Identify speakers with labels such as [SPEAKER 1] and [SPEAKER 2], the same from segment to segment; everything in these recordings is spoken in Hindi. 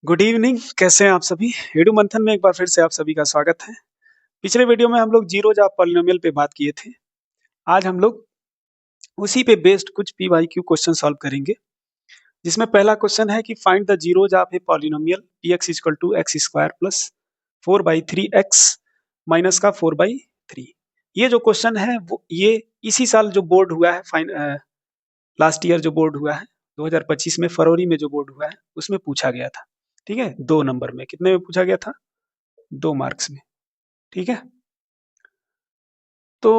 [SPEAKER 1] गुड इवनिंग, कैसे हैं आप सभी? एडू मंथन में एक बार फिर से आप सभी का स्वागत है। पिछले वीडियो में हम लोग जीरोज ऑफ पॉलिनोमियल पे बात किए थे। आज हम लोग उसी पे बेस्ड कुछ P Y Q question solve करेंगे, जिसमें पहला क्वेश्चन है कि find the zeros of a polynomial P X equal to X square plus 4/3 X minus का 4/3। ये जो क्वेश्चन है वो ये इसी साल जो बोर्ड हुआ है, लास्ट ईयर जो बोर्ड हुआ है 2025 में फरवरी में जो बोर्ड हुआ है उसमें पूछा गया था। ठीक है, 2 नंबर में। कितने में पूछा गया था? 2 मार्क्स में। ठीक है, तो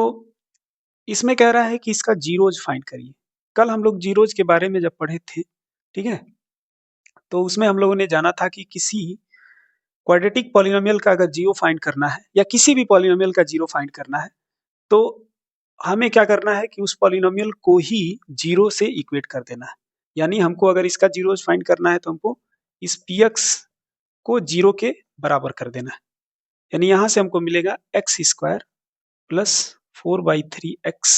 [SPEAKER 1] इसमें कह रहा है कि इसका जीरोज फाइंड करिए। कल हम लोग जीरोज के बारे में जब पढ़े थे, ठीक है, तो उसमें हम लोगों ने जाना था कि किसी क्वाड्रेटिक पॉलिनोमियल का अगर जीरो फाइंड करना है या किसी भी पॉलिनोमियल का जीरो फाइंड करना है, तो हमें क्या करना है कि उस पॉलिनोमियल को ही जीरो से इक्वेट कर देना है। यानी हमको अगर इसका जीरोज फाइंड करना है तो हमको इस पी एक्स को जीरो के बराबर कर देना है। यानी यहाँ से हमको मिलेगा X square plus 4/3 X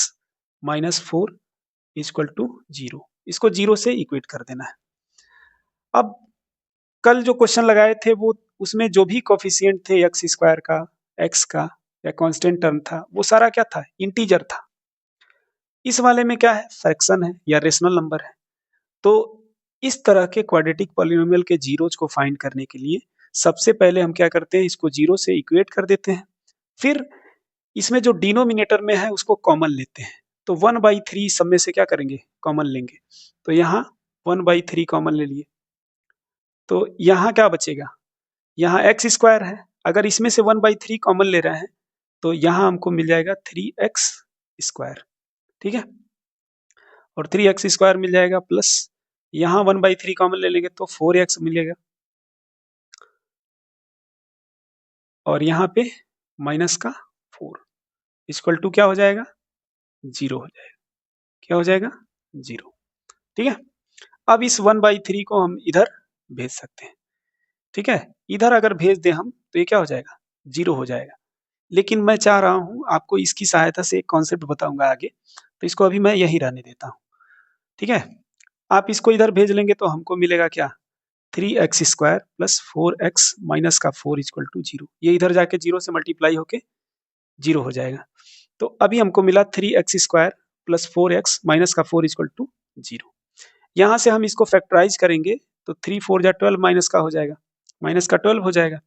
[SPEAKER 1] minus 4 equal to zero. इसको जीरो से इक्वेट कर देना है। अब कल जो क्वेश्चन लगाए थे वो उसमें जो भी कोफिशिएंट थे एक्स स्क्वायर का, एक्स का या कांस्टेंट टर्म था, वो सारा क्या था? इंटीजर था। इस वाले में क्या है? फ्रैक्शन है या रेशनल नंबर है। तो इस तरह के क्वाड्रेटिक पॉलिनोमियल के जीरोज को फाइंड करने के लिए सबसे पहले हम क्या करते हैं? इसको जीरो से इक्वेट कर देते हैं। फिर इसमें जो डिनोमिनेटर में है उसको कॉमन लेते हैं। तो 1/3 सब में से क्या करेंगे? कॉमन लेंगे। तो यहाँ 1/3 कॉमन ले लिए, तो यहाँ क्या बचेगा? यहाँ एक्स स्क्वायर है। अगर इसमें से 1/3 कॉमन ले रहे हैं तो यहाँ हमको मिल जाएगा 3x स्क्वायर। ठीक है, और 3x स्क्वायर मिल जाएगा प्लस यहाँ 1/3 कॉमन ले लेंगे तो 4x मिलेगा, और यहाँ पे माइनस का 4 इक्वल टू क्या हो जाएगा? जीरो हो जाएगा। क्या हो जाएगा? जीरो। ठीक है, अब इस 1/3 को हम इधर भेज सकते हैं। ठीक है, इधर अगर भेज दें हम तो ये क्या हो जाएगा? जीरो हो जाएगा। लेकिन मैं चाह रहा हूं आपको इसकी सहायता से एक कॉन्सेप्ट बताऊंगा आगे, तो इसको अभी मैं यही रहने देता हूं। ठीक है, आप इसको इधर भेज लेंगे तो हमको मिलेगा क्या? 3x² प्लस 4x माइनस का 4 इक्वल टू जीरो। ये इधर जाके जीरो से मल्टीप्लाई होके जीरो हो जाएगा। तो अभी हमको मिला 3x² प्लस 4x माइनस का 4 इक्वल टू जीरो। यहाँ से हम इसको फैक्टराइज करेंगे तो 3 4 जा 12 माइनस का हो जाएगा, माइनस का 12 हो जाएगा।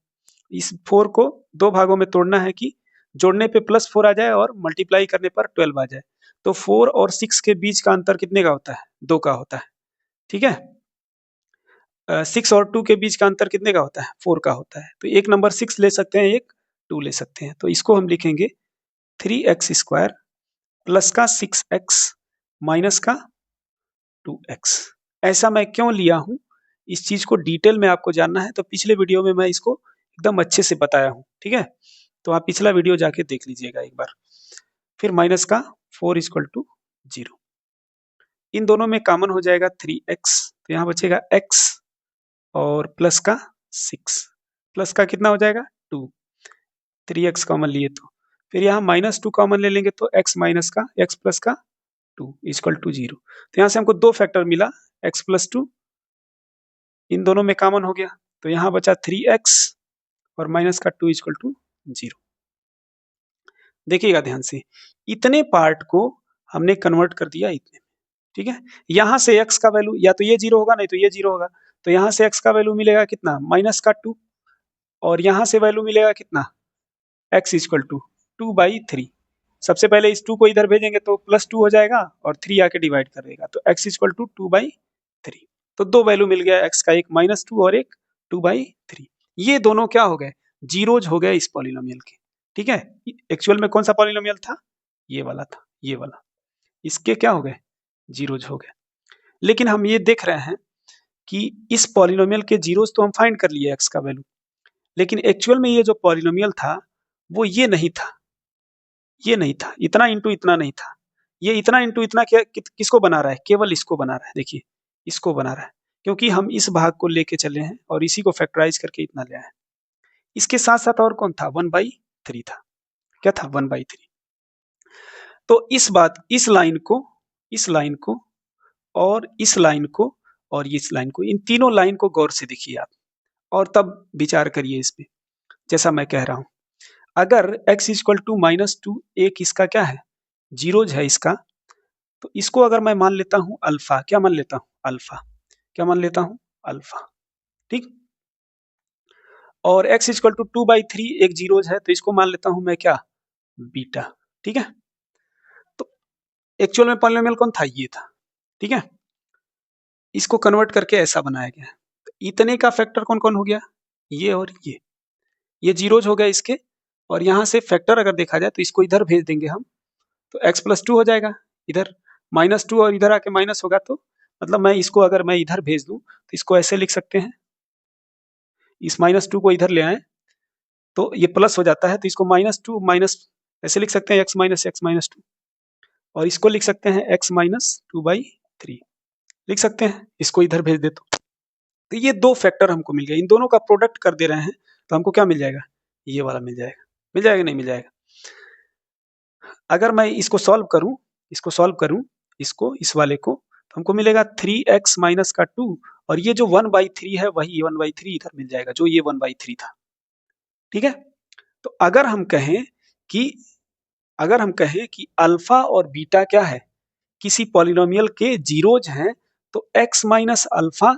[SPEAKER 1] इस 4 को दो भागों में तोड़ना है कि जोड़ने पे +4 आ जाए और मल्टीप्लाई करने पर 12 आ जाए। तो 4 और 6 के बीच का अंतर कितने का होता है? 2 का होता है। ठीक है, 6 और 2 के बीच का अंतर कितने का होता है? 4 का होता है। तो एक नंबर 6 ले सकते हैं, एक 2 ले सकते हैं। तो इसको हम लिखेंगे 3x² प्लस का 6x माइनस का 2x। ऐसा मैं क्यों लिया हूं, इस चीज को डिटेल में आपको जानना है तो पिछले वीडियो में मैं इसको एकदम अच्छे से बताया हूं। ठीक है, तो आप पिछला वीडियो जाके देख लीजिएगा एक बार। फिर माइनस का 4 इक्वल टू जीरो। इन दोनों में कॉमन हो जाएगा 3x, तो यहाँ बचेगा x और प्लस का 6, प्लस का कितना हो जाएगा? 2। 3x कॉमन लिए तो फिर यहाँ -2 कॉमन ले लेंगे तो x माइनस का x प्लस का 2 इक्वल टू जीरो। तो यहाँ से हमको दो फैक्टर मिला, x प्लस 2 इन दोनों में कॉमन हो गया, तो यहाँ बचा 3x और माइनस का 2 इक्वल टू जीरो। देखिएगा ध्यान से, इतने पार्ट को हमने कन्वर्ट कर दिया इतने में। ठीक है, यहाँ से x का वैल्यू या तो ये जीरो होगा, नहीं तो ये जीरो होगा। तो यहाँ से x का वैल्यू मिलेगा कितना? माइनस का 2, और यहाँ से वैल्यू मिलेगा कितना? x equal to 2/3। सबसे पहले इस 2 को इधर भेजेंगे तो +2 हो जाएगा और 3 आके डिवाइड कर देगा, तो x इक्वल टू 2/3। तो दो वैल्यू मिल गया x का, एक -2 और एक 2/3। ये दोनों क्या हो गए? जीरोज हो गए इस पॉलिनोमियल के। ठीक है, एक्चुअल में कौन सा पॉलिनोमियल था? ये वाला था, ये वाला। इसके क्या हो गए? जीरोज हो गए। लेकिन हम ये देख रहे हैं कि इस पॉलिनोमियल के जीरोज तो हम फाइंड कर लिए x का वैल्यू, लेकिन एक्चुअल में ये जो पॉलिनोमियल था वो ये नहीं था, ये नहीं था, इतना इंटू इतना नहीं था। ये इतना इंटू इतना क्या किसको बना रहा है? केवल इसको बना रहा है। देखिए, इसको बना रहा है, क्योंकि हम इस भाग को लेके चले हैं और इसी को फैक्टराइज करके इतना ले आए। इसके साथ साथ और कौन था? 1/3 था। क्या था? 1/3। तो इस बात, इस लाइन को, इस लाइन को और इस लाइन को और इस लाइन को, इन तीनों लाइन को गौर से देखिए आप। और तब विचार करिए इस पे। जैसा मैं कह रहा हूं, अगर x इक्वल टू -2 एक इसका क्या है, जीरोज है इसका, तो इसको अगर मैं मान लेता हूं अल्फा, क्या मान लेता हूं अल्फा, क्या मान लेता हूं अल्फा, ठीक। और x इक्वल टू 2/3 एक जीरोज है, तो इसको मान लेता हूं मैं क्या, बीटा, ठीक है। तो एक्चुअल में पॉलिनोमियल कौन था, ये था, ठीक है। इसको कन्वर्ट करके ऐसा बनाया गया। तो इतने का फैक्टर कौन कौन हो गया, ये और ये जीरोज हो गए इसके, और यहाँ से फैक्टर अगर देखा जाए तो इसको इधर भेज देंगे हम, तो x+2 हो जाएगा, इधर -2 और इधर आके माइनस होगा, तो मतलब मैं इसको अगर मैं इधर भेज दूं तो इसको ऐसे लिख सकते हैं, इस -2 को इधर ले आए तो ये प्लस हो जाता है, तो इसको -2 माइनस ऐसे लिख सकते हैं, x-2, और इसको लिख सकते हैं x-2/3 लिख सकते हैं, इसको इधर भेज दे तो ये दो फैक्टर हमको मिल गया, इन दोनों का प्रोडक्ट कर दे रहे हैं तो हमको क्या मिल जाएगा, ये वाला मिल जाएगा, मिल जाएगा नहीं मिल जाएगा। अगर मैं इसको सॉल्व करूं, इसको इस वाले को, तो हमको मिलेगा 3x माइनस का 2, और ये जो 1/3 है वही 1/3 इधर मिल जाएगा, जो ये 1/3 था, ठीक है। तो अगर हम कहें कि अल्फा और बीटा क्या है, किसी पॉलिनोमियल के जीरोज हैं, तो x माइनस अल्फा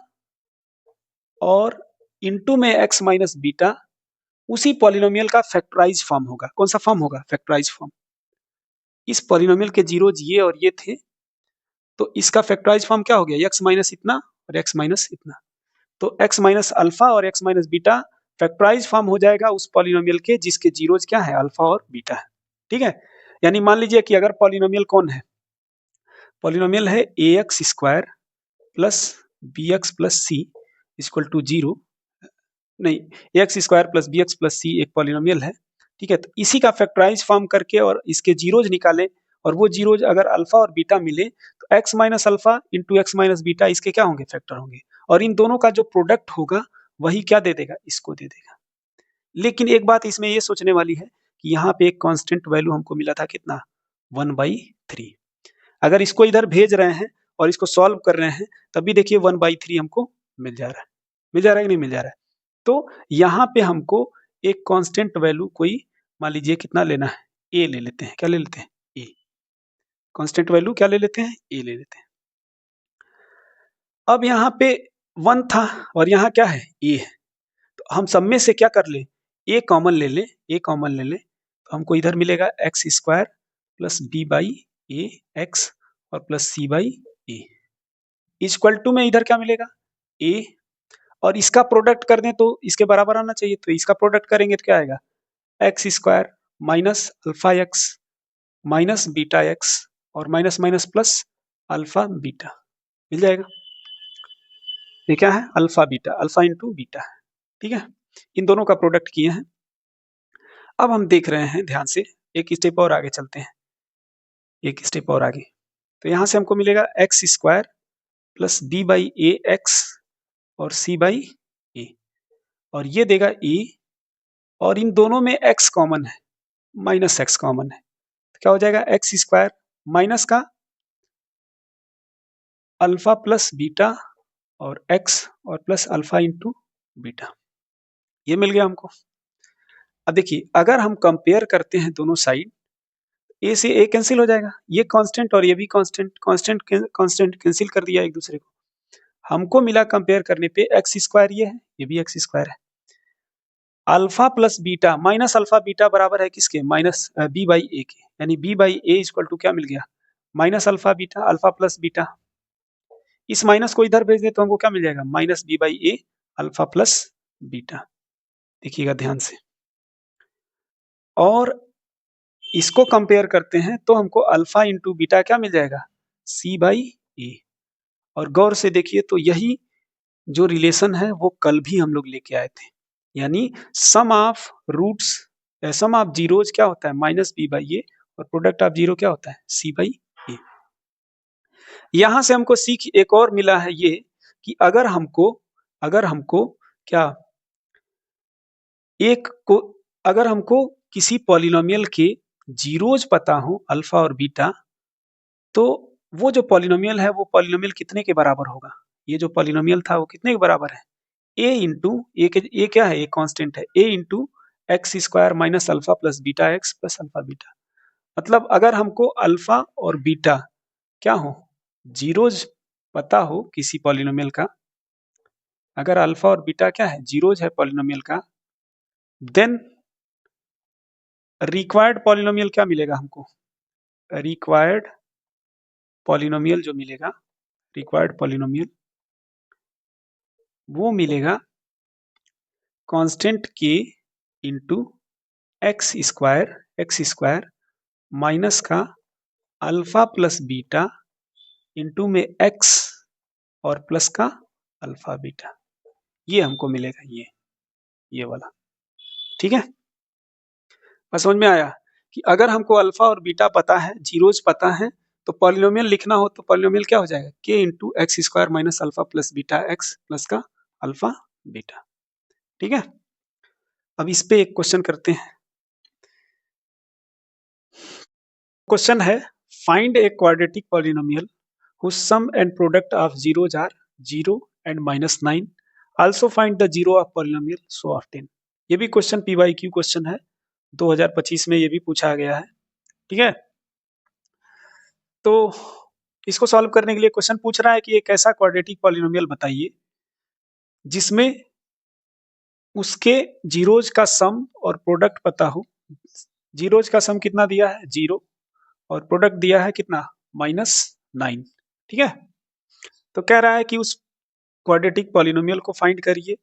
[SPEAKER 1] और इनटू में x माइनस बीटा उसी पॉलिनोमियल का फैक्टराइज फॉर्म होगा। कौन सा फॉर्म होगा, फैक्टराइज फॉर्म। इस पॉलिनोमियल के जीरोज ये और ये थे, तो इसका फैक्टराइज फॉर्म क्या हो गया, x माइनस इतना और x माइनस इतना, तो x माइनस अल्फा और x minus beta factorise form हो जाएगा उस पॉलिनोमियल के जिसके जीरोज क्या है, अल्फा और बीटा है, ठीक है। यानी मान लीजिए कि अगर पॉलिनोमियल कौन है, पॉलिनोमियल है ax² plus bx plus c equal to 0, नहीं, ax² plus bx plus c एक पॉलिनोमियल है, ठीक है। तो इसी का फैक्टराइज फॉर्म करके और इसके जीरोज निकाले, और वो जीरोज अगर अल्फा और बीटा मिले तो x minus alpha into x minus beta इसके क्या होंगे, फैक्टर होंगे, और इन दोनों का जो प्रोडक्ट होगा वही क्या दे देगा, इसको दे देगा। लेकिन एक बात इसमें ये सोचने वाली है कि यहाँ पे एक कांस्टेंट वैल्यू हमको मिला था कितना, 1/3। अगर इसको इधर भेज रहे हैं और इसको सॉल्व कर रहे हैं, तब भी देखिए 1/3 हमको मिल जा रहा है, मिल जा रहा है कि नहीं मिल जा रहा है। तो यहाँ पे हमको एक कांस्टेंट वैल्यू कोई मान लीजिए कितना लेना है, ए ले लेते हैं, क्या ले लेते हैं, ए। कांस्टेंट वैल्यू क्या ले लेते हैं, ए ले लेते हैं। अब यहाँ पे 1 था और यहाँ क्या है, ए है, तो हम सब में से क्या कर ले, ए कॉमन ले ले, ए कॉमन ले ले, तो हमको इधर मिलेगा x² प्लस b/a x और प्लस c/a इक्वल टू में इधर क्या मिलेगा, a, और इसका प्रोडक्ट कर दें तो इसके बराबर आना चाहिए, तो इसका प्रोडक्ट करेंगे तो क्या आएगा, x² minus alpha x minus beta x और minus minus plus alpha beta मिल जाएगा। ये क्या है, alpha beta, alpha into beta, ठीक है। इन दोनों का प्रोडक्ट किए हैं। अब हम देख रहे हैं ध्यान से, एक स्टेप और आगे चलते हैं, एक स्टेप और आगे। तो यहाँ से हमको मिलेगा x² प्लस b/a x और c/a, और ये देगा e, और इन दोनों में x कॉमन है, माइनस x कॉमन है, तो क्या हो जाएगा, x² माइनस का अल्फा प्लस बीटा और x और प्लस अल्फा इंटू बीटा, ये मिल गया हमको। अब देखिए अगर हम कंपेयर करते हैं दोनों साइड, ए से ए कैंसिल हो जाएगा, ये कांस्टेंट और ये भी कांस्टेंट कैंसिल कर दिया एक दूसरे को। हमको मिला कंपेयर करने पे x² ये भी x² है, alpha plus beta minus alpha beta बराबर है किसके, माइनस b/a के, यानी b/a इक्वल टू क्या मिल गया, minus alpha beta, alpha plus beta, इस माइनस को इधर भेज दे तो हमको क्या मिल जाएगा, minus b/a alpha plus beta, देखिएगा ध्यान से। और इसको कंपेयर करते हैं तो हमको अल्फा इंटू बीटा क्या मिल जाएगा, c/a, और गौर से देखिए तो यही जो रिलेशन है वो कल भी हम लोग लेके आए थे, यानी sum of roots, sum of zeros क्या होता है, माइनस b/a, और प्रोडक्ट ऑफ जीरो क्या होता है, c/a। यहां से हमको सीख एक और मिला है ये कि अगर हमको क्या अगर हमको किसी पॉलिनोमियल के जीरोज पता हो अल्फा और बीटा, तो वो जो पॉलिनोमियल है वो पॉलिनोमियल कितने के बराबर होगा, ये जो पॉलिनोमियल था वो कितने के बराबर है, ए इंटू ए क्या है, ए कांस्टेंट है, a into x square minus alpha plus beta x plus alpha beta. मतलब अगर हमको अल्फा और बीटा क्या हो, जीरोज पता हो किसी पॉलिनोमियल का, अगर अल्फा और बीटा क्या है, जीरोज है पॉलिनोमियल का, देन रिक्वायर्ड पॉलिनोमियल क्या मिलेगा हमको, रिक्वायर्ड पॉलिनोमियल जो मिलेगा, रिक्वायर्ड पॉलिनोमियल वो मिलेगा कांस्टेंट के इंटू एक्स स्क्वायर माइनस का अल्फा प्लस बीटा इंटू में एक्स और प्लस का अल्फा बीटा, ये हमको मिलेगा, ये वाला। ठीक है, बस समझ में आया कि अगर हमको अल्फा और बीटा पता है, जीरोज पता है, तो पॉलिनोमियल लिखना हो तो पॉलिनोमियल क्या हो जाएगा, के into x square minus alpha plus beta x plus का अल्फा बीटा। ठीक है, अब इस पे एक क्वेश्चन करते हैं। क्वेश्चन है, find a quadratic polynomial whose sum and product of zeros are 0 and -9. Also find the zero of polynomial so often. ये भी क्वेश्चन PYQ क्वेश्चन है, 2025 में ये भी पूछा गया है। ठीक है, तो इसको सॉल्व करने के लिए क्वेश्चन पूछ रहा है कि एक ऐसा क्वाड्रेटिक पॉलिनोमियल बताइए जिसमें उसके जीरोज का सम और प्रोडक्ट पता हो। जीरोज का सम कितना दिया है, 0, और प्रोडक्ट दिया है कितना, -9। ठीक है, तो कह रहा है कि उस क्वाड्रेटिक पॉलिनोमियल को फाइंड करिए,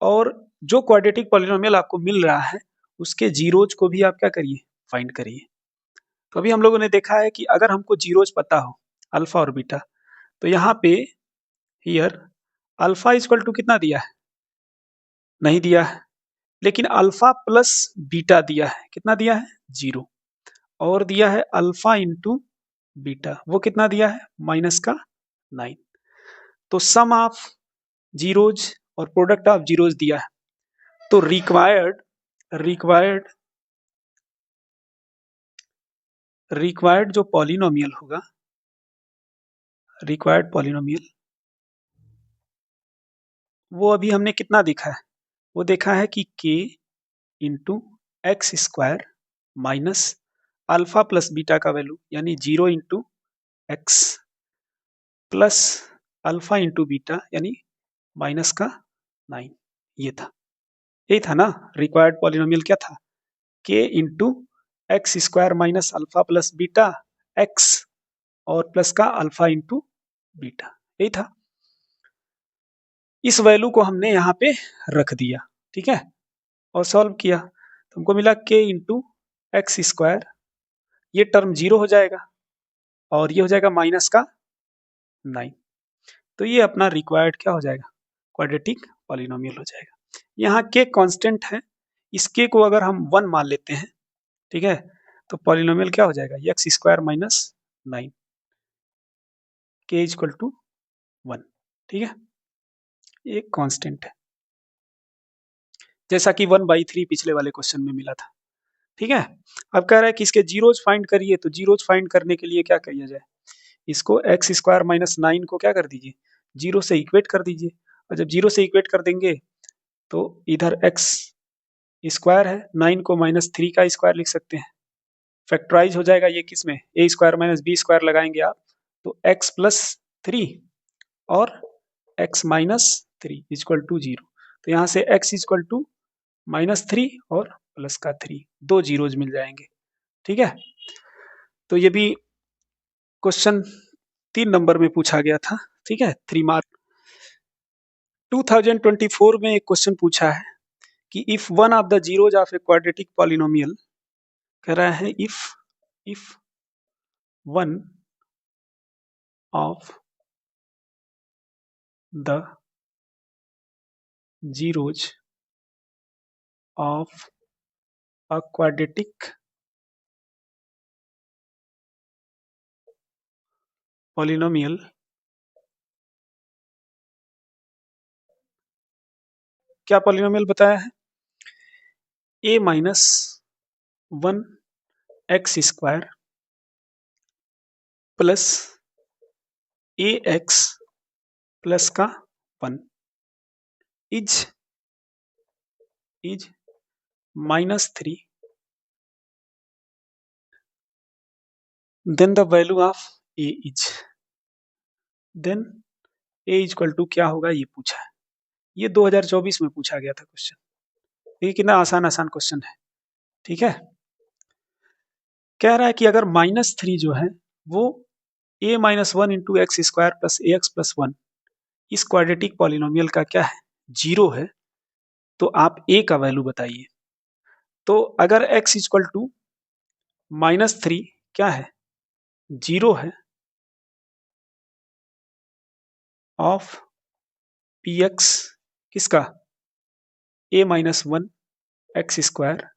[SPEAKER 1] और जो क्वाड्रेटिक पॉलिनोमियल आपको मिल रहा है उसके जीरोज को भी आप क्या करिए, फाइंड करिए। तो अभी हम लोगों ने देखा है कि अगर हमको जीरोज पता हो अल्फा और बीटा, तो यहाँ पे हियर अल्फा इक्वल टू कितना दिया है, नहीं दिया है, लेकिन अल्फा प्लस बीटा दिया है, कितना दिया है, 0, और दिया है अल्फा इंटू बीटा, वो कितना दिया है, -9। तो सम ऑफ जीरोज और प्रोडक्ट ऑफ जीरोज दिया है, तो रिक्वायर्ड जो पॉलिनोमियल होगा, रिक्वायर्ड पॉलिनोमियल वो अभी हमने कितना देखा है, वो देखा है कि k into x square minus alpha plus beta का वैल्यू यानी 0 into x plus alpha into beta यानी माइनस का 9, ये था, यही था ना। रिक्वायर्ड पॉलिनोमियल क्या था, k into x square minus alpha plus beta x और प्लस का अल्फा इंटू बीटा, यही था। इस वैल्यू को हमने यहाँ पे रख दिया, ठीक है, और सॉल्व किया, तो हमको मिला k इंटू एक्स स्क्वायर, ये टर्म 0 हो जाएगा और ये हो जाएगा माइनस का 9। तो ये अपना रिक्वायर्ड क्या हो जाएगा, क्वाड्रेटिक पॉलिनोमियल हो जाएगा। यहाँ k कांस्टेंट है, इस k को अगर हम 1 मान लेते हैं, ठीक है, तो पॉलिनोमियल क्या हो जाएगा, X square minus 9, k equal to 1। ठीक है, ये कांस्टेंट है, जैसा कि 1/3 पिछले वाले क्वेश्चन में मिला था। ठीक है, अब कह रहा है कि इसके जीरोज फाइंड करिए, तो जीरोज फाइंड करने के लिए क्या किया जाए, इसको एक्स स्क्वायर माइनस 9 को क्या कर दीजिए, 0 से इक्वेट कर दीजिए, और जब 0 से इक्वेट कर देंगे तो इधर एक्स स्क्वायर है, 9 को -3 का स्क्वायर लिख सकते हैं, फैक्टराइज हो जाएगा ये किस में, ए स्क्वायर माइनस बी स्क्वायर लगाएंगे आप, तो एक्स प्लस 3 और एक्स माइनस 3 इक्वल टू 0। तो यहाँ से एक्स इक्वल टू -3 और प्लस का 3, दो जीरोज मिल जाएंगे। ठीक है, तो ये भी क्वेश्चन 3 नंबर में पूछा गया था। ठीक है, 3 मार्क। 2024 में एक क्वेश्चन पूछा है कि if one of the zeros of a quadratic polynomial, कह रहा है if one of the zeros of a quadratic polynomial क्या पॉलिनोमियल बताया है, a minus 1 x square plus A x plus का 1 is -3, then the value of a is, then a equal to क्या होगा ये पूछा है। ये 2024 में पूछा गया था क्वेश्चन। ये कितना आसान क्वेश्चन है, ठीक है। कह रहा है कि अगर -3 जो है वो a - 1 into x square plus A x plus 1 इस क्वाड्रेटिक पॉलिनोमियल का क्या है, 0 है, तो आप a का वैल्यू बताइए। तो अगर x इक्वल टू -3 क्या है, 0 है, ऑफ px किसका, a - 1 x square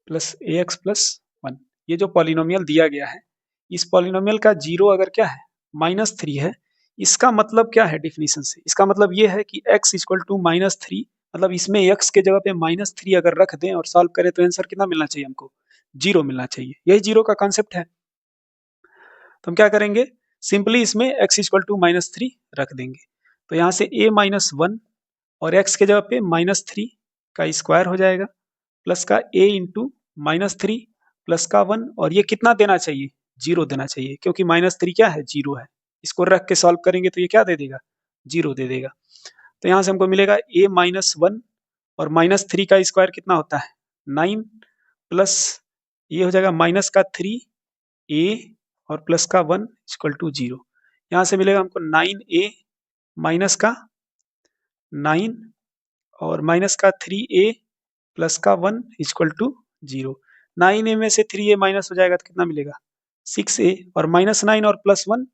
[SPEAKER 1] plus A x plus 1, ये जो पॉलिनोमियल दिया गया है, इस पॉलिनोमियल का 0 अगर क्या है, -3 है, इसका मतलब क्या है डिफिनीशन से, इसका मतलब ये है कि x इक्वल टू -3, मतलब इसमें x के जगह पे -3 अगर रख दें और सॉल्व करें तो आंसर कितना मिलना चाहिए हमको, 0 मिलना चाहिए। यही 0 का कॉन्सेप्ट है। तो हम क्या करेंगे, सिंपली इसमें x इक्वल टू -3 रख देंगे। तो यहाँ से a - 1 और x के जगह पे -3 का स्क्वायर हो जाएगा, प्लस का a इंटू -3 प्लस का 1, और ये कितना देना चाहिए, 0 देना चाहिए, क्योंकि -3 क्या है, 0 है। इसको रख के सॉल्व करेंगे तो ये क्या दे देगा, 0 दे देगा। तो यहाँ से हमको मिलेगा a - 1 और -3 का स्क्वायर कितना होता है, 9, प्लस ये हो जाएगा माइनस का 3 a और प्लस का 1 इक्वल टू 0। यहाँ से मिलेगा हमको 9a माइनस का 9 और माइनस का 3a प्लस का 1 इक्वल टू 0। 9a में से 3a माइनस हो जाएगा तो कितना मिलेगा, 6a, और -9 और +1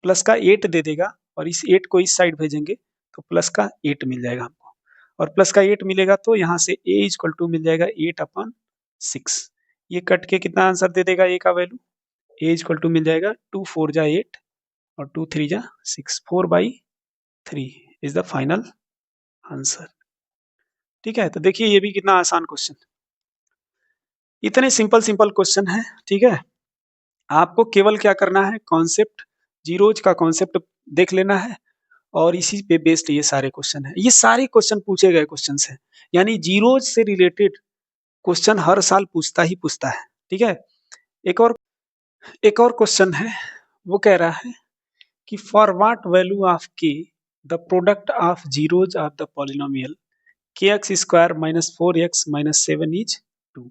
[SPEAKER 1] प्लस का 8 दे देगा, और इस 8 को इस साइड भेजेंगे तो प्लस का 8 मिल जाएगा हमको, और प्लस का 8 मिलेगा तो यहाँ से a इक्वल टू मिल जाएगा 8/6। ये कट के कितना आंसर दे देगा a का वैल्यू, a इक्वल टू मिल जाएगा 2 4 जा 8 और 2 3 जा 6, 4/3 इज द फाइनल आंसर। ठीक है, तो देखिए ये भी कितना आसान क्वेश्चन, इतने सिंपल क्वेश्चन है। ठीक है, आपको केवल क्या करना है, कॉन्सेप्ट, जीरोज का कॉन्सेप्ट देख लेना है, और इसी पे बेस्ड ये सारे क्वेश्चन है। ये सारे क्वेश्चन पूछे गए क्वेश्चन है, यानी जीरोज से रिलेटेड क्वेश्चन हर साल पूछता ही पूछता है। ठीक है, एक और क्वेश्चन है, वो कह रहा है कि फॉर व्हाट वैल्यू ऑफ के the product of zeros of the polynomial kx² - 4x - 7 is 2।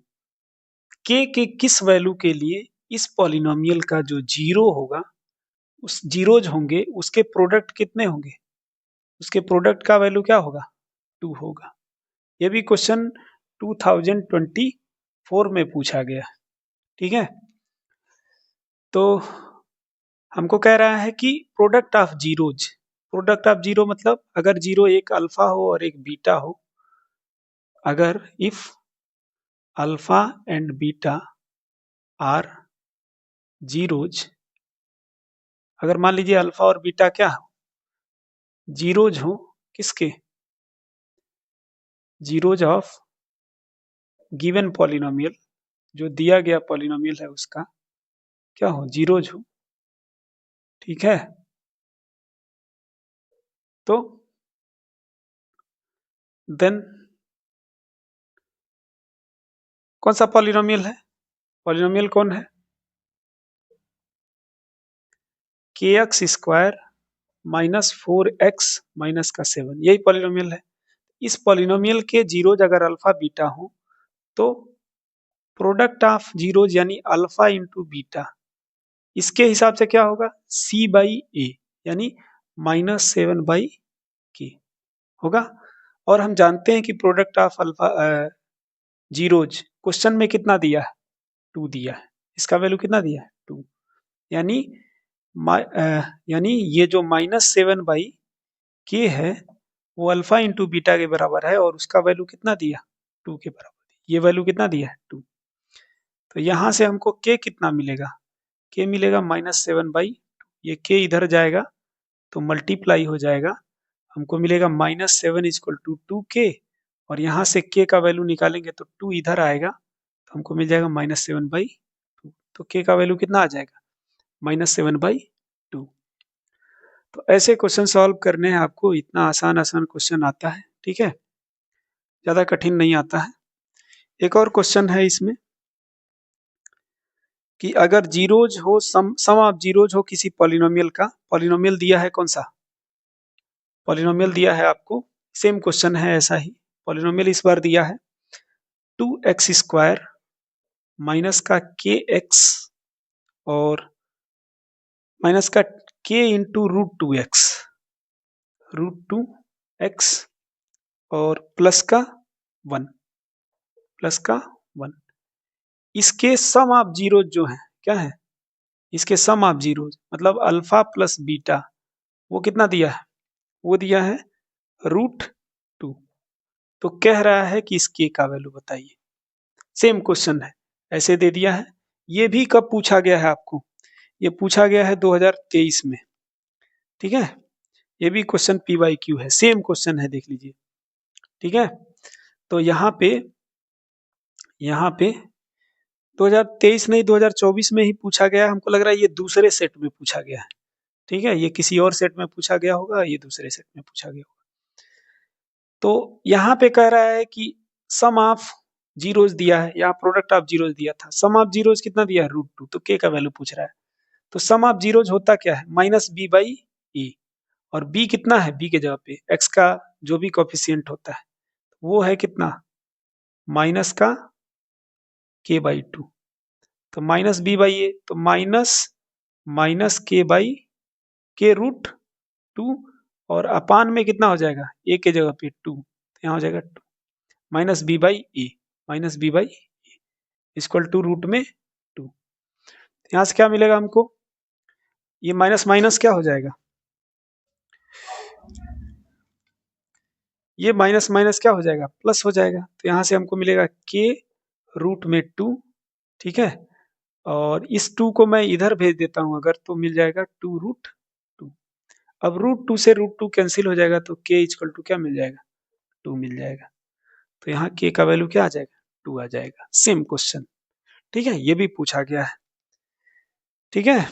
[SPEAKER 1] के किस वैल्यू के लिए इस पॉलिनोमियल का जो जीरो होगा, उस जीरोज होंगे, उसके प्रोडक्ट कितने होंगे, उसके प्रोडक्ट का वैल्यू क्या होगा, 2 होगा। ये भी क्वेश्चन 2024 में पूछा गया। ठीक है, तो हमको कह रहा है कि product of zeros, product of zero मतलब अगर जीरो एक अल्फा हो और एक बीटा हो, अगर if alpha and beta are zeros, अगर मान लीजिए अल्फा और बीटा क्या हो, जीरोज हो, किसके, जीरोज ऑफ गिवन पॉलिनोमियल, जो दिया गया पॉलिनोमियल है उसका क्या हो, जीरोज हो। ठीक है, तो देन कौन सा पॉलिनोमियल है, पॉलिनोमियल कौन है, kx² - 4x - 7, यही पॉलिनोमियल है। इस पॉलिनोमियल के जीरोज अगर अल्फा बीटा हो तो प्रोडक्ट ऑफ जीरोज यानी अल्फा इंटू बीटा, इसके हिसाब से क्या होगा, c/a यानी -7/k होगा। और हम जानते हैं कि product of alpha zeros question में कितना दिया है, 2 दिया है, इसका वैल्यू कितना दिया है, 2, यानी यानी ये जो -7/k है वो अल्फा इंटू बीटा के बराबर है, और उसका वैल्यू कितना दिया, 2 के बराबर, ये वैल्यू कितना दिया है, 2। तो यहाँ से हमको k कितना मिलेगा, k मिलेगा -7/2, ये k इधर जाएगा तो मल्टीप्लाई हो जाएगा, हमको मिलेगा -7 = 2k, और यहाँ से k का वैल्यू निकालेंगे तो 2 इधर आएगा तो हमको मिल जाएगा -7/2। तो k का वैल्यू कितना आ जाएगा, -7/2। तो ऐसे क्वेश्चन सॉल्व करने हैं आपको, इतना आसान आसान क्वेश्चन आता है, ठीक है, ज्यादा कठिन नहीं आता है। एक और क्वेश्चन है इसमें कि अगर जीरोज हो, सम ऑफ जीरोज हो किसी पॉलिनोमियल का, पॉलिनोमियल दिया है कौन सा, पॉलिनोमियल दिया है आपको, सेम क्वेश्चन है ऐसा ही, पॉलिनोमियल इस बार दिया है 2x² माइनस का kx और माइनस का k इंटू √2x और प्लस का 1 इसके सम ऑफ जीरो जो है क्या है, इसके सम ऑफ जीरो मतलब अल्फा प्लस बीटा, वो कितना दिया है, वो दिया है √2। तो कह रहा है कि इस के का वैल्यू बताइए। सेम क्वेश्चन है, ऐसे दे दिया है। ये भी कब पूछा गया है आपको, ये पूछा गया है 2023 में, ठीक है। ये भी क्वेश्चन PYQ है, सेम क्वेश्चन है, देख लीजिए, ठीक है। तो यहाँ पे 2023 नहीं 2024 में ही पूछा गया है। हमको लग रहा है ये दूसरे सेट में पूछा गया है, ठीक है, ये किसी और सेट में पूछा गया होगा, ये दूसरे सेट में पूछा गया होगा। तो यहाँ पे कह रहा है कि सम ऑफ जीरोज दिया है, यहाँ प्रोडक्ट ऑफ जीरोज दिया था, सम ऑफ जीरोज कितना दिया है √2, तो के का वैल्यू पूछ रहा है। तो सम ऑफ जीरोज होता क्या है, -b/e, और b कितना है, b के जगह पे x का जो भी कोफिशिएंट होता है वो है कितना, माइनस का k/2, तो -b/a, तो माइनस k/√2 और अपान में कितना हो जाएगा, a के जगह पे 2, तो यहाँ हो जाएगा 2 -b/a इक्वल टू रूट में 2। यहाँ से क्या मिलेगा हमको, ये माइनस माइनस क्या हो जाएगा, ये माइनस माइनस क्या हो जाएगा, प्लस हो जाएगा। तो यहाँ से हमको मिलेगा k√2, ठीक है, और इस 2 को मैं इधर भेज देता हूँ अगर, तो मिल जाएगा 2√2। अब √2 से √2 कैंसिल हो जाएगा, तो k इक्वल टू क्या मिल जाएगा, 2 मिल जाएगा। तो यहाँ k का वैल्यू क्या आ जाएगा, 2 आ जाएगा। सेम क्वेश्चन, ठीक है, ये भी पूछा गया है, ठीक है।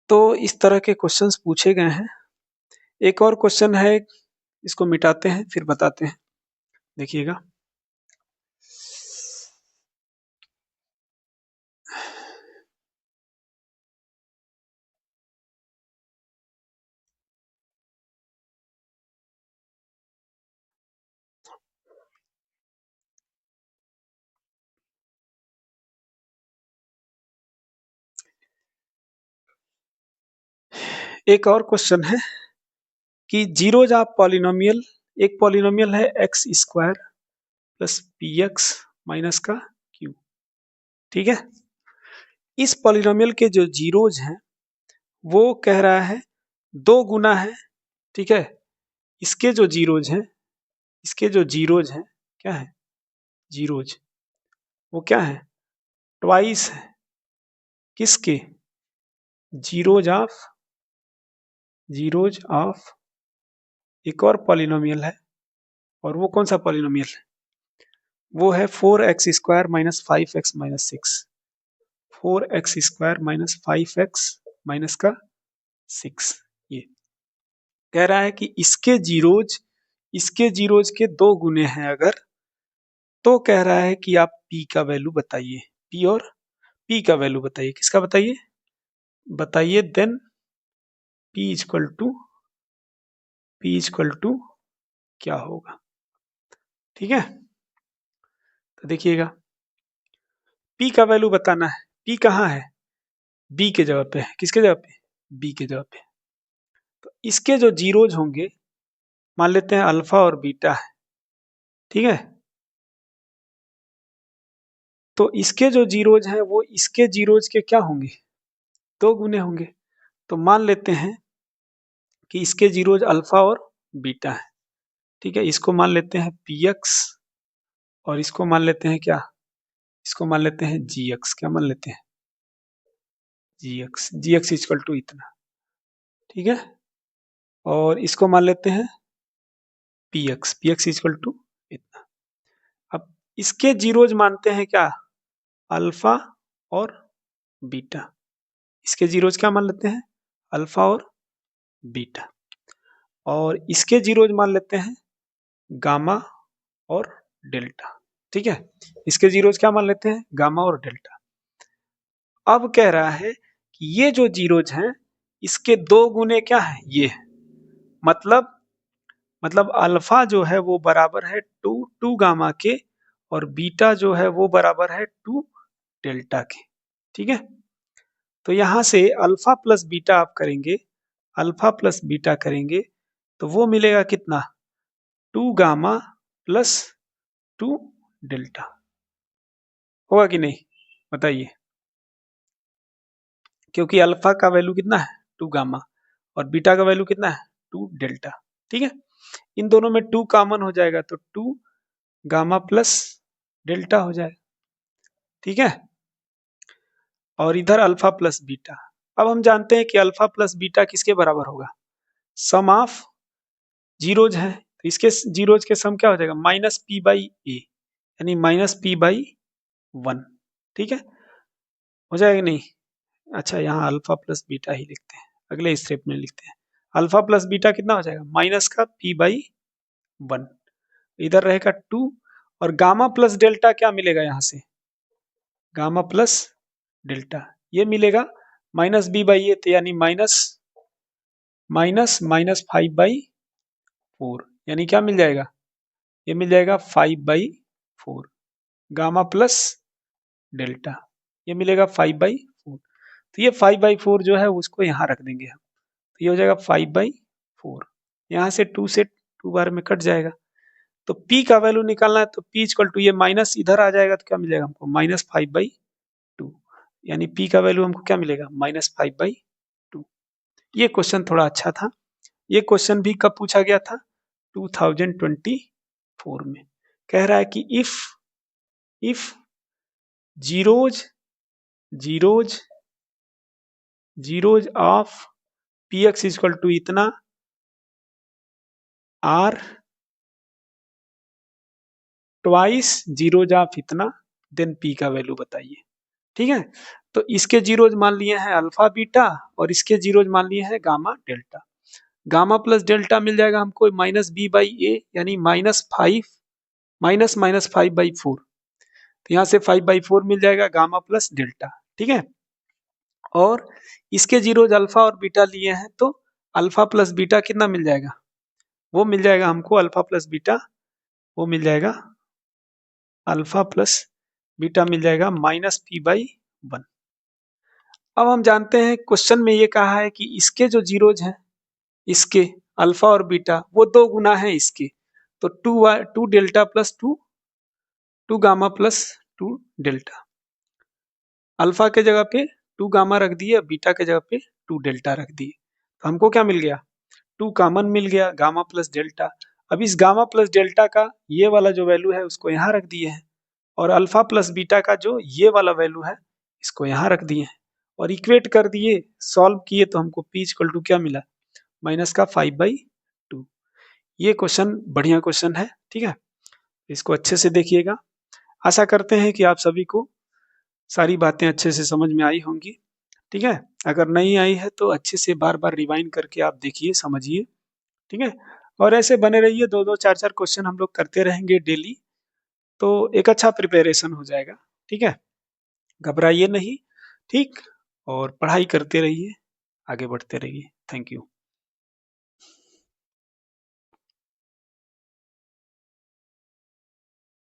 [SPEAKER 1] तो इस तरह के क्वेश्चंस पूछे गए हैं। एक और क्वेश्चन है, इसको मिटाते हैं फिर बताते हैं, देखिएगा। एक और क्वेश्चन है कि जीरोज ऑफ पॉलिनोमियल, एक पॉलिनोमियल है x² प्लस px माइनस का q, ठीक है। इस पॉलिनोमियल के जो जीरोज हैं वो कह रहा है 2 गुना है, ठीक है। इसके जो जीरोज हैं, इसके जो जीरोज हैं क्या है, जीरोज वो क्या है, ट्वाइस है किसके, जीरोज ऑफ एक और पॉलिनोमियल है, और वो कौन सा पॉलिनोमियल है, वो है 4x² minus 5x minus 6, 4x² minus 5x minus का 6। ये कह रहा है कि इसके जीरोज के 2 गुने हैं अगर, तो कह रहा है कि आप p का वैल्यू बताइए, p का वैल्यू बताइए, किसका बताइए देन p इक्वल टू क्या होगा, ठीक है। तो देखिएगा, p का वैल्यू बताना है, p कहाँ है, b के जगह पे है, किसके जगह पे, b के जगह पे। तो इसके जो जीरोज होंगे, मान लेते हैं अल्फा और बीटा है, ठीक है। तो इसके जो जीरोज हैं वो इसके जीरोज के क्या होंगे, 2 गुने होंगे। तो मान लेते हैं कि इसके जीरोज अल्फा और बीटा है, ठीक है। इसको मान लेते हैं px और इसको मान लेते हैं क्या, इसको मान लेते हैं gx, क्या मान लेते हैं, gx इक्वल टू इतना, ठीक है। और इसको मान लेते हैं px इक्वल टू इतना। अब इसके जीरोज मानते हैं क्या, अल्फा और बीटा। इसके जीरोज क्या मान लेते हैं? अल्फा और बीटा। और इसके जीरोज मान लेते हैं गामा और डेल्टा। ठीक है, इसके जीरोज क्या मान लेते हैं? गामा और डेल्टा। अब कह रहा है कि ये जो जीरोज हैं इसके दो गुने क्या है? ये है। मतलब अल्फा जो है वो बराबर है टू गामा के, और बीटा जो है वो बराबर है टू डेल्टा के। ठीक है, तो यहां से अल्फा प्लस बीटा आप करेंगे, अल्फा प्लस बीटा करेंगे तो वो मिलेगा कितना? Two gamma plus two delta. होगा कि नहीं बताइए? क्योंकि अल्फा का वैल्यू कितना है? टू गामा, और बीटा का वैल्यू कितना है? Two delta. ठीक है, इन दोनों में टू कॉमन हो जाएगा तो टू गामा प्लस डेल्टा हो जाएगा। ठीक है, और इधर अल्फा प्लस बीटा। अब हम जानते हैं कि अल्फा प्लस बीटा किसके बराबर होगा? सम ऑफ जीरोज है, तो इसके जीरोज के सम क्या हो जाएगा? माइनस पी बाई ए, यानी माइनस पी बाई वन। ठीक है, हो जाएगा नहीं? अच्छा, यहाँ अल्फा प्लस बीटा ही लिखते हैं, अगले स्टेप में लिखते हैं। अल्फा प्लस बीटा कितना हो जाएगा? माइनस का पी बाई वन, इधर रहेगा टू, और गामा प्लस डेल्टा क्या मिलेगा यहाँ से? गामा प्लस डेल्टा ये मिलेगा माइनस बी बाई ए, यानी माइनस माइनस माइनस 5/4, यानी क्या मिल जाएगा? ये मिल जाएगा 5/4 गामा प्लस डेल्टा, ये मिलेगा 5/4। तो ये 5/4 जो है उसको यहाँ रख देंगे हम, तो ये हो जाएगा 5/4। यहाँ से 2 से 2 बार में कट जाएगा, तो P का वैल्यू निकालना है तो P इक्वल टू ये माइनस इधर आ जाएगा तो क्या मिलेगा हमको? -5/2, यानी P का वैल्यू हमको क्या मिलेगा? -5/2। ये क्वेश्चन थोड़ा अच्छा था। ये क्वेश्चन भी कब पूछा गया था? 2024 में। कह रहा है कि if zeros of px equal to इतना, आर ट्वाइस जीरोज ऑफ इतना, देन p का वैल्यू बताइए। ठीक है, तो इसके जीरोज मान लिए हैं अल्फा बीटा, और इसके जीरोज मान लिए हैं gamma delta. Gamma plus delta मिल जाएगा हमको माइनस बी बाई ए, यानी -5 माइनस माइनस 5/4, तो यहाँ से 5/4 मिल जाएगा गामा प्लस डेल्टा। ठीक है, और इसके जीरोज अल्फा और बीटा लिए हैं तो अल्फा प्लस बीटा कितना मिल जाएगा? वो मिल जाएगा हमको अल्फा प्लस बीटा, वो मिल जाएगा अल्फा प्लस बीटा मिल जाएगा -p/1। अब हम जानते हैं क्वेश्चन में ये कहा है कि इसके जो जीरोज हैं, इसके अल्फा और बीटा वो दो गुना है इसके, तो two delta plus two gamma plus two delta. Alpha के जगह पे टू गामा रख दिए, बीटा के जगह पे टू डेल्टा रख दिए, तो हमको क्या मिल गया? टू कॉमन मिल गया, गामा प्लस डेल्टा। अब इस गामा प्लस डेल्टा का ये वाला जो वैल्यू है उसको यहाँ रख दिए हैं, और अल्फा प्लस बीटा का जो ये वाला वैल्यू है इसको यहाँ रख दिए हैं, और इक्वेट कर दिए, सॉल्व किए तो हमको p इक्वल टू क्या मिला? माइनस का 5/2। ये क्वेश्चन बढ़िया क्वेश्चन है। ठीक है, इसको अच्छे से देखिएगा। आशा करते हैं कि आप सभी को सारी बातें अच्छे से समझ में आई होंगी। ठीक है, अगर नहीं आई है तो अच्छे से बार बार रिवाइंड करके आप देखिए, समझिए। ठीक है, और ऐसे बने रहिए, 2-2 4-4 क्वेश्चन हम लोग करते रहेंगे डेली, तो एक अच्छा प्रिपरेशन हो जाएगा। ठीक है, घबराइए नहीं। ठीक, और पढ़ाई करते रहिए, आगे बढ़ते रहिए। Thank you.